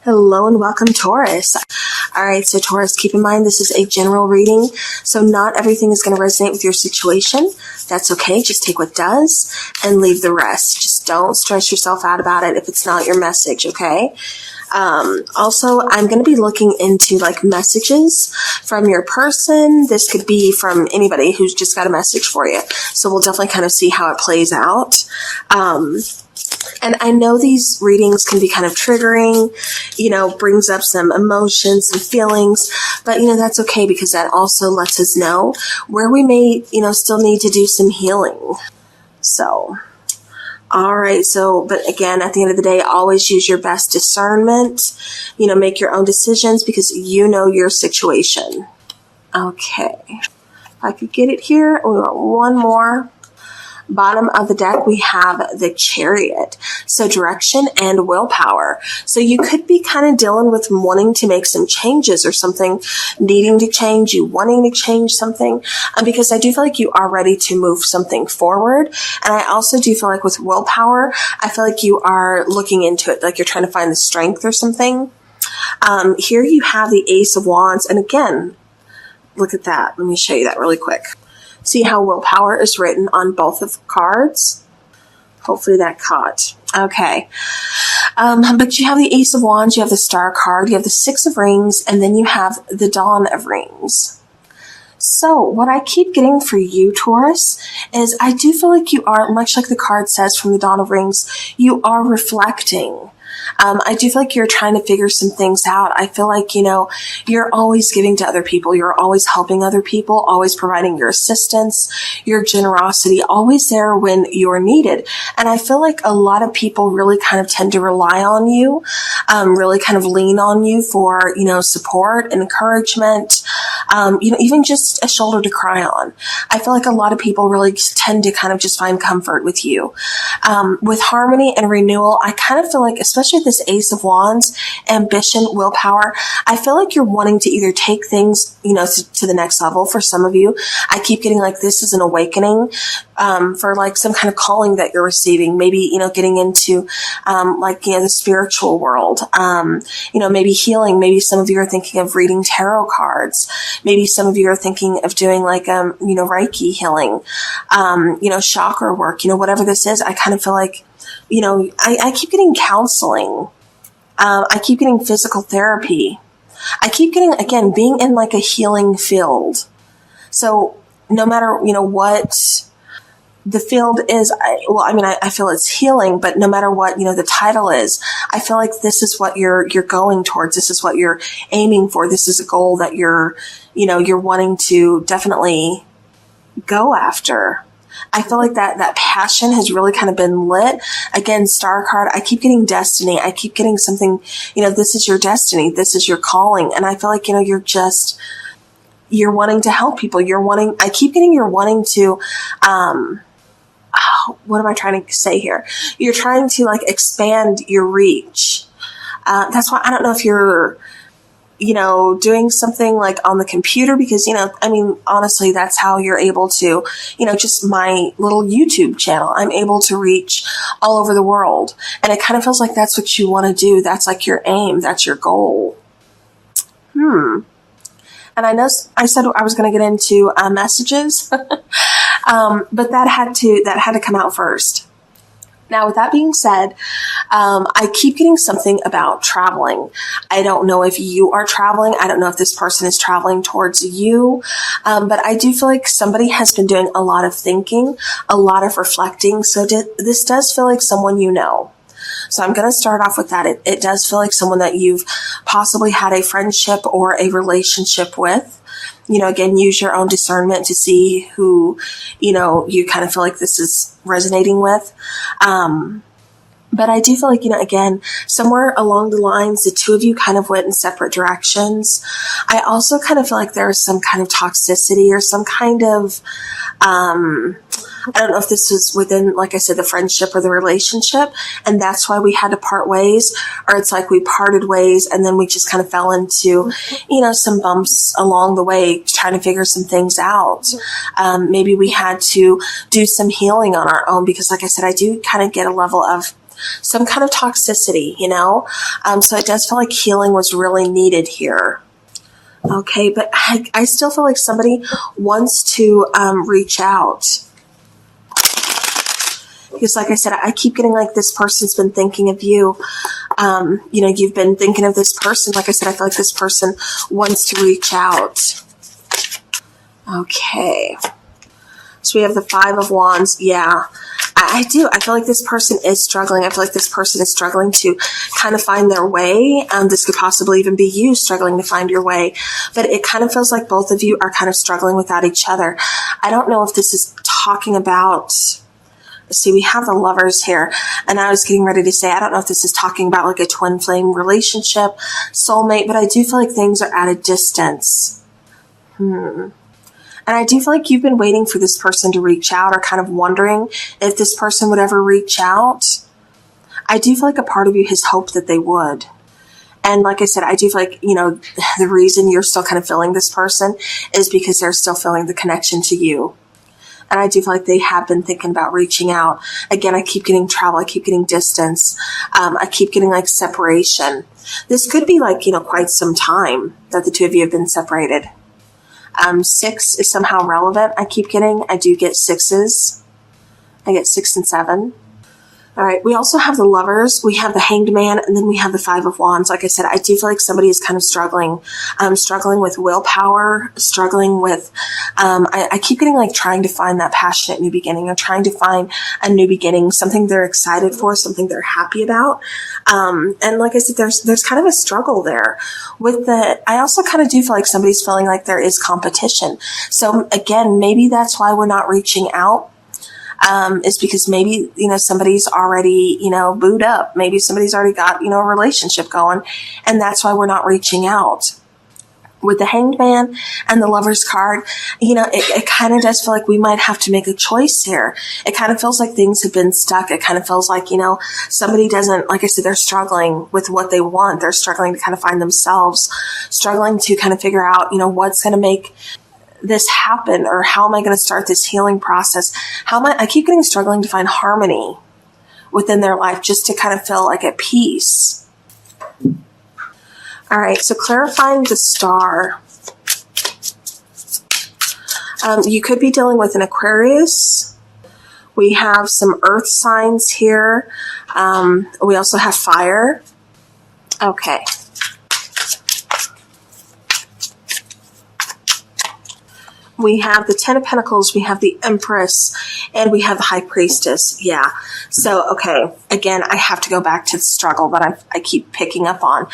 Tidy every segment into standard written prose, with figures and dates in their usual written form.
Hello and welcome, Taurus. All right, so Taurus, keep in mind this is a general reading, so not everything is going to resonate with your situation. That's okay. Just take what does and leave the rest. Just don't stress yourself out about it if it's not your message, okay? Also, I'm going to be looking into like messages from your person. This could be from anybody who's just got a message for you. So we'll definitely kind of see how it plays out. And I know these readings can be kind of triggering, brings up some emotions and feelings, but, that's okay because that also lets us know where we may, still need to do some healing. So, all right. So, but again, at the end of the day, always use your best discernment, make your own decisions because you know your situation. Okay. If I could get it here. We want one more. Bottom of the deck, we have the Chariot. So direction and willpower. So you could be kind of dealing with wanting to make some changes or something, needing to change, you wanting to change something, because I do feel like you are ready to move something forward. And I also do feel like with willpower, I feel like you are looking into it, like you're trying to find the strength or something. Here you have the Ace of Wands. And again, look at that. Let me show you that really quick. See how willpower is written on both of the cards? Hopefully that caught. Okay. But you have the Ace of Wands, you have the Star card, you have the Six of Rings, and then you have the Dawn of Rings. So what I keep getting for you, Taurus, is I do feel like you are, much like the card says from the Dawn of Rings, you are reflecting. I do feel like you're trying to figure some things out. I feel like, you're always giving to other people. You're always helping other people, always providing your assistance, your generosity, always there when you're needed. And I feel like a lot of people really kind of tend to rely on you, really kind of lean on you for, support and encouragement, even just a shoulder to cry on. I feel like a lot of people really tend to kind of just find comfort with you. With harmony and renewal, I kind of feel like, especially this Ace of Wands, ambition, willpower, I feel like you're wanting to either take things, to the next level. For some of you, I keep getting like this is an awakening, for like some kind of calling that you're receiving. Maybe, getting into, the spiritual world, maybe healing. Maybe some of you are thinking of reading tarot cards. Maybe some of you are thinking of doing like, Reiki healing, chakra work, whatever this is. I kind of feel like, I keep getting counseling. I keep getting physical therapy. I keep getting, again, being in like a healing field. So no matter, what the field is, I feel it's healing, but no matter what, the title is, I feel like this is what you're going towards. This is what you're aiming for. This is a goal that you're wanting to definitely go after. I feel like that passion has really kind of been lit. Again, Star card, I keep getting destiny. I keep getting something, this is your destiny. This is your calling. And I feel like, you're wanting to help people. I keep getting you're wanting to, what am I trying to say here? You're trying to like expand your reach. That's why I don't know if you're, doing something like on the computer because, honestly, that's how you're able to, just my little YouTube channel, I'm able to reach all over the world. And it kind of feels like that's what you want to do. That's like your aim. That's your goal. And I know I said I was going to get into messages, but that had to come out first. Now, with that being said, I keep getting something about traveling. I don't know if you are traveling. I don't know if this person is traveling towards you. But I do feel like somebody has been doing a lot of thinking, a lot of reflecting. So this does feel like someone you know. So I'm going to start off with that. It does feel like someone that you've possibly had a friendship or a relationship with. Again, use your own discernment to see who, you kind of feel like this is resonating with. But I do feel like, again, somewhere along the lines, the two of you kind of went in separate directions. I also kind of feel like there was some kind of toxicity or some kind of, I don't know if this was within, like I said, the friendship or the relationship, and that's why we had to part ways, or it's like we parted ways and then we just kind of fell into, some bumps along the way, trying to figure some things out. Maybe we had to do some healing on our own because, like I said, I do kind of get a level of some kind of toxicity, so it does feel like healing was really needed here. Okay, but I still feel like somebody wants to reach out. Because like I said, I keep getting like this person's been thinking of you. You've been thinking of this person. Like I said, I feel like this person wants to reach out. Okay. So we have the 5 of Wands. Yeah, I do. I feel like this person is struggling. I feel like this person is struggling to kind of find their way. This could possibly even be you struggling to find your way. But it kind of feels like both of you are kind of struggling without each other. I don't know if this is talking about... See, we have the Lovers here, and I was getting ready to say, I don't know if this is talking about like a twin flame relationship, soulmate, but I do feel like things are at a distance. And I do feel like you've been waiting for this person to reach out, or kind of wondering if this person would ever reach out. I do feel like a part of you has hoped that they would. And like I said, I do feel like, the reason you're still kind of feeling this person is because they're still feeling the connection to you. And I do feel like they have been thinking about reaching out. Again, I keep getting travel. I keep getting distance. I keep getting like separation. This could be like, quite some time that the two of you have been separated. 6 is somehow relevant. I keep getting. I do get 6s. I get 6 and 7. All right. We also have the Lovers. We have the Hanged Man, and then we have the 5 of Wands. Like I said, I do feel like somebody is kind of struggling. Struggling with willpower, struggling with, I keep getting like trying to find that passionate new beginning, or trying to find a new beginning, something they're excited for, something they're happy about. And like I said, there's kind of a struggle there with I also kind of do feel like somebody's feeling like there is competition. So again, maybe that's why we're not reaching out. Is because maybe, somebody's already, booed up. Maybe somebody's already got, a relationship going, and that's why we're not reaching out. With the Hanged Man and the Lovers card, it kind of does feel like we might have to make a choice here. It kind of feels like things have been stuck. It kind of feels like, somebody doesn't, like I said, they're struggling with what they want. They're struggling to kind of find themselves, struggling to kind of figure out, what's going to make this happen, or how am I going to start this healing process? I keep getting struggling to find harmony within their life, just to kind of feel like at peace. All right. So clarifying the Star. You could be dealing with an Aquarius. We have some earth signs here. We also have fire. Okay. We have the 10 of Pentacles, we have the Empress, and we have the High Priestess. Yeah. So, okay. Again, I have to go back to the struggle that I keep picking up on.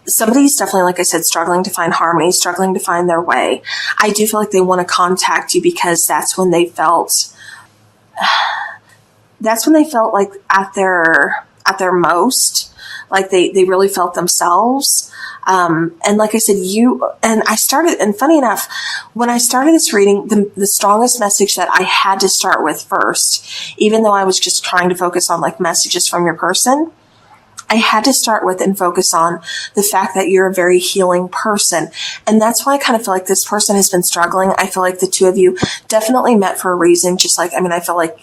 Somebody's definitely, like I said, struggling to find harmony, struggling to find their way. I do feel like they want to contact you because that's when they felt like at their most, like they really felt themselves. And like I said, and funny enough, when I started this reading, the strongest message that I had to start with first, even though I was just trying to focus on like messages from your person, I had to start with and focus on the fact that you're a very healing person. And that's why I kind of feel like this person has been struggling. I feel like the two of you definitely met for a reason. Just like, I feel like,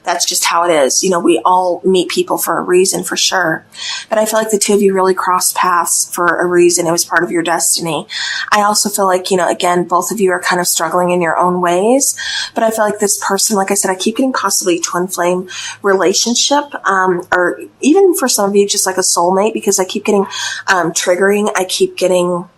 that's just how it is. We all meet people for a reason, for sure. But I feel like the two of you really crossed paths for a reason. It was part of your destiny. I also feel like, again, both of you are kind of struggling in your own ways. But I feel like this person, like I said, I keep getting possibly a twin flame relationship, or even for some of you, just like a soulmate, because I keep getting triggering. I keep getting,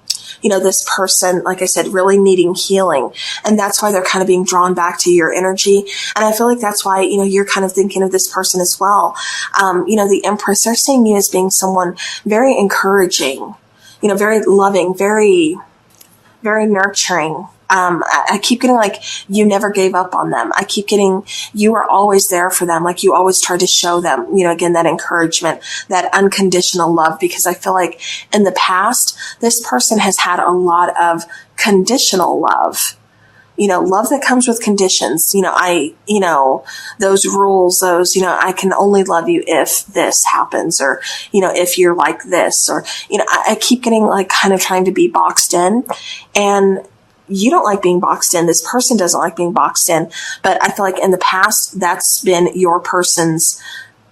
this person, like I said, really needing healing. And that's why they're kind of being drawn back to your energy. And I feel like that's why, you're kind of thinking of this person as well. The Empress, they're seeing you as being someone very encouraging, very loving, very, very nurturing. I keep getting like you never gave up on them. I keep getting you were always there for them. Like you always tried to show them, again, that encouragement, that unconditional love, because I feel like in the past, this person has had a lot of conditional love. Love that comes with conditions. Those rules, I can only love you if this happens, or, if you're like this, or, I keep getting like kind of trying to be boxed in, and you don't like being boxed in. This person doesn't like being boxed in. But I feel like in the past, that's been your person's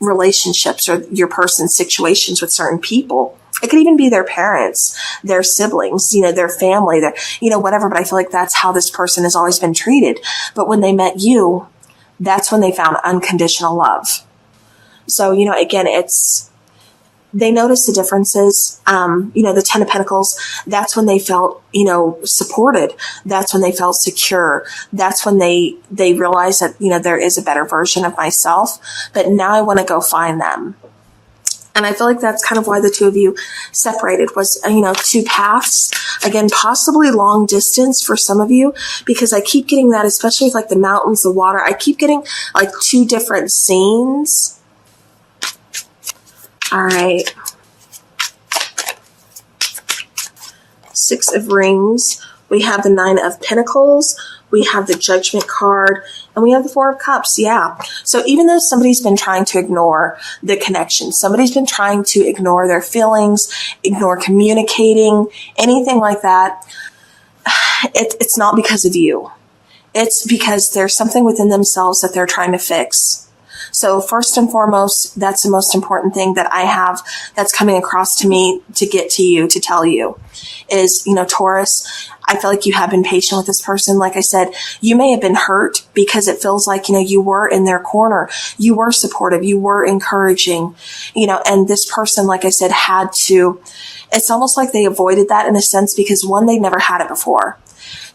relationships or your person's situations with certain people. It could even be their parents, their siblings, their family, their, whatever. But I feel like that's how this person has always been treated. But when they met you, that's when they found unconditional love. So, again, they noticed the differences. The 10 of Pentacles, that's when they felt, supported. That's when they felt secure. That's when they realized that, there is a better version of myself, but now I want to go find them. And I feel like that's kind of why the two of you separated was, two paths. Again, possibly long distance for some of you, because I keep getting that, especially with like the mountains, the water. I keep getting like two different scenes. All right. 6 of Rings. We have the 9 of Pentacles. We have the Judgment card, and we have the 4 of Cups. Yeah. So even though somebody's been trying to ignore the connection, somebody's been trying to ignore their feelings, ignore communicating, anything like that, it's not because of you. It's because there's something within themselves that they're trying to fix. So first and foremost, that's the most important thing that I have that's coming across to me to get to you, to tell you is, Taurus, I feel like you have been patient with this person. Like I said, you may have been hurt because it feels like, you were in their corner. You were supportive. You were encouraging, and this person, like I said, it's almost like they avoided that in a sense because 1, they never had it before.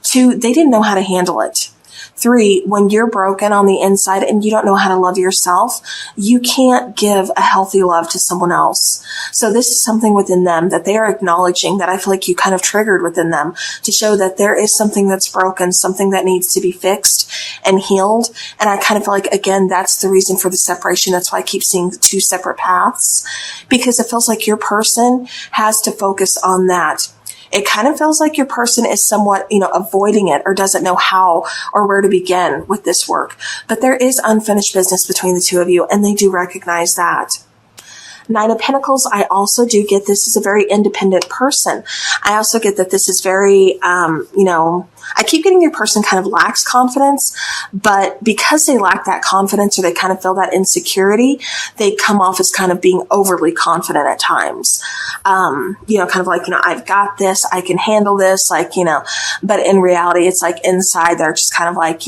2, they didn't know how to handle it. 3, when you're broken on the inside and you don't know how to love yourself, you can't give a healthy love to someone else. So this is something within them that they are acknowledging that I feel like you kind of triggered within them to show that there is something that's broken, something that needs to be fixed and healed. And I kind of feel like, again, that's the reason for the separation. That's why I keep seeing 2 separate paths, because it feels like your person has to focus on that. It kind of feels like your person is somewhat, avoiding it or doesn't know how or where to begin with this work. But there is unfinished business between the two of you, and they do recognize that. 9 of Pentacles, I also do get this is a very independent person. I also get that this is very, I keep getting your person kind of lacks confidence, but because they lack that confidence or they kind of feel that insecurity, they come off as kind of being overly confident at times. Kind of like, I've got this, I can handle this, but in reality, it's like inside they're just kind of like,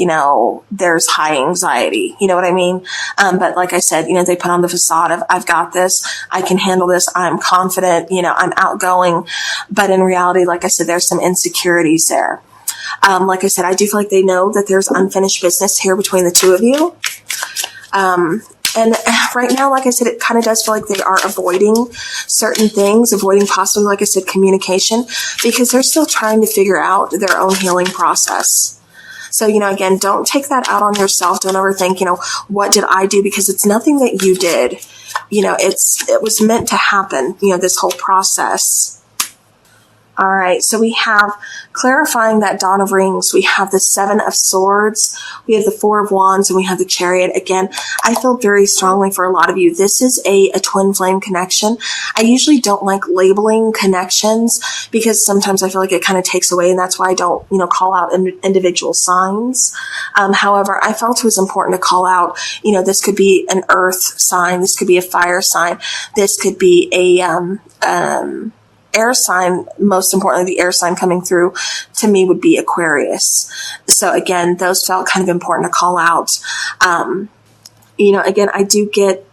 there's high anxiety, you know what I mean? But like I said, they put on the facade of, I've got this, I can handle this, I'm confident, I'm outgoing, but in reality, like I said, there's some insecurities there. Like I said, I do feel like they know that there's unfinished business here between the two of you. And right now, like I said, it kind of does feel like they are avoiding certain things, avoiding possibly, like I said, communication, because they're still trying to figure out their own healing process. So, again, don't take that out on yourself. Don't overthink, what did I do? Because it's nothing that you did. It was meant to happen, this whole process. All right, so we have clarifying that Dawn of Rings. We have the 7 of Swords. We have the 4 of Wands, and we have the Chariot. Again, I feel very strongly for a lot of you. This is a twin flame connection. I usually don't like labeling connections because sometimes I feel like it kind of takes away, and that's why I don't, call out individual signs. However, I felt it was important to call out, this could be an earth sign. This could be a fire sign. This could be a, air sign. Most importantly, the air sign coming through to me would be Aquarius. So again, those felt kind of important to call out. Again, I do get,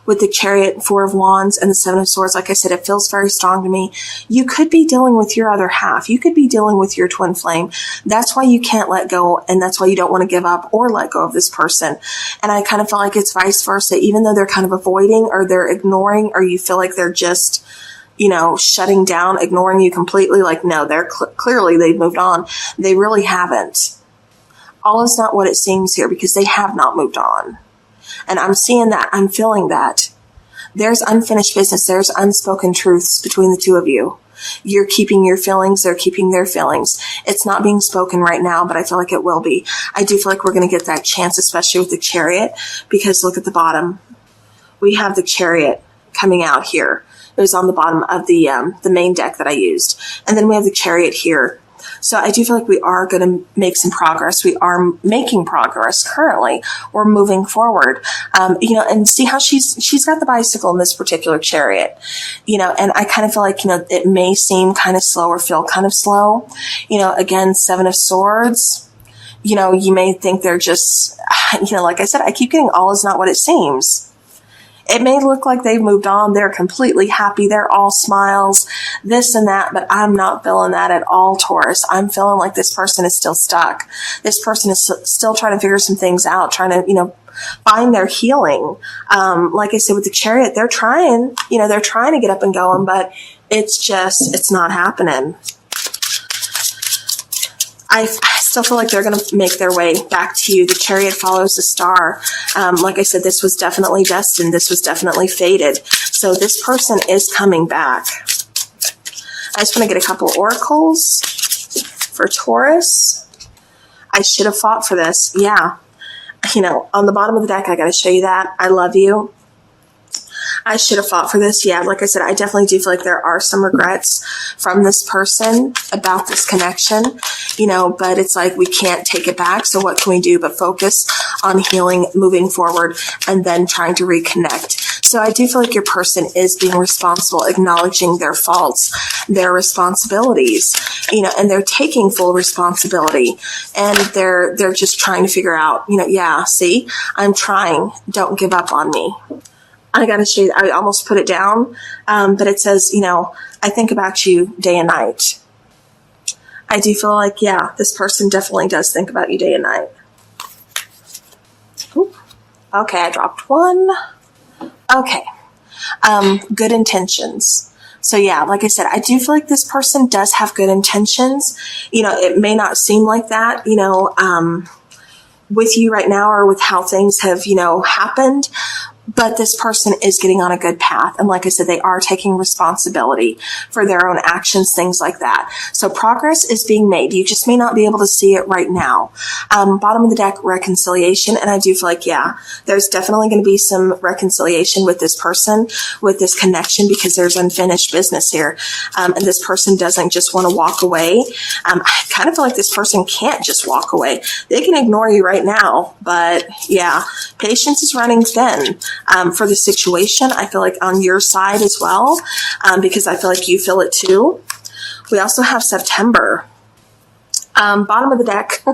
with the Chariot, 4 of Wands, and the 7 of Swords, like I said, it feels very strong to me. You could be dealing with your other half. You could be dealing with your twin flame. That's why you can't let go, and that's why you don't want to give up or let go of this person. And I kind of feel like it's vice versa. Even though they're kind of avoiding or they're ignoring, or you feel like they're just shutting down, ignoring you completely. Like, no, they're clearly they've moved on. They really haven't. All is not what it seems here because they have not moved on. And I'm seeing that. I'm feeling that. There's unfinished business. There's unspoken truths between the two of you. You're keeping your feelings. They're keeping their feelings. It's not being spoken right now, but I feel like it will be. I do feel like we're going to get that chance, especially with the Chariot, because look at the bottom. We have the Chariot coming out here. It was on the bottom of the main deck that I used. And then we have the Chariot here. So I do feel like we are going to make some progress. We are making progress currently. We're moving forward, and see how she's got the bicycle in this particular chariot, and I kind of feel like, it may seem kind of slow or feel kind of slow, again, Seven of Swords, you may think they're just, like I said, I keep getting all is not what it seems. It may look like they've moved on. They're completely happy. They're all smiles, this and that, but I'm not feeling that at all, Taurus. I'm feeling like this person is still stuck. This person is still trying to figure some things out, trying to, find their healing. Like I said, with the chariot, they're trying to get up and going, but it's not happening. I still feel like they're going to make their way back to you. The chariot follows the star. Like I said, this was definitely destined. This was definitely fated. So this person is coming back. I just want to get a couple oracles for Taurus. I should have fought for this. Yeah. On the bottom of the deck, I got to show you that. I love you. I should have fought for this. Yeah, like I said, I definitely do feel like there are some regrets from this person about this connection, but it's like we can't take it back. So what can we do but focus on healing, moving forward, and then trying to reconnect? So I do feel like your person is being responsible, acknowledging their faults, their responsibilities, and they're taking full responsibility, and they're just trying to figure out, yeah, see, I'm trying. Don't give up on me. I got to show you, I almost put it down, but it says, I think about you day and night. I do feel like, yeah, this person definitely does think about you day and night. Ooh. Okay, I dropped one. Okay. Good intentions. So yeah, like I said, I do feel like this person does have good intentions. It may not seem like that, with you right now or with how things have, happened. But this person is getting on a good path. And like I said, they are taking responsibility for their own actions, things like that. So progress is being made. You just may not be able to see it right now. Bottom of the deck, reconciliation. And I do feel like, yeah, there's definitely going to be some reconciliation with this person, with this connection, because there's unfinished business here. And this person doesn't just want to walk away. I kind of feel like this person can't just walk away. They can ignore you right now. But yeah, patience is running thin. For the situation, I feel like on your side as well, because I feel like you feel it too. We also have September. Bottom of the deck,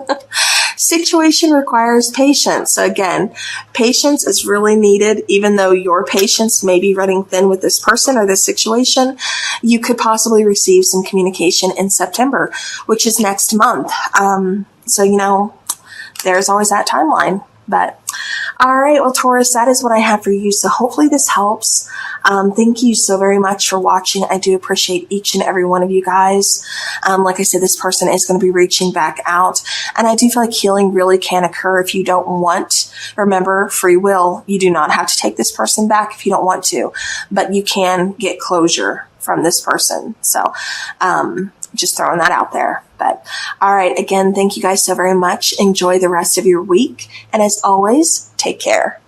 situation requires patience. So again, patience is really needed. Even though your patience may be running thin with this person or this situation, you could possibly receive some communication in September, which is next month. So, there's always that timeline. But all right, well, Taurus, that is what I have for you. So hopefully this helps. Thank you so very much for watching. I do appreciate each and every one of you guys. Like I said, this person is going to be reaching back out. And I do feel like healing really can occur if you don't want. Remember, free will. You do not have to take this person back if you don't want to. But you can get closure from this person. So just throwing that out there. But all right, again, thank you guys so very much. Enjoy the rest of your week. And as always, take care.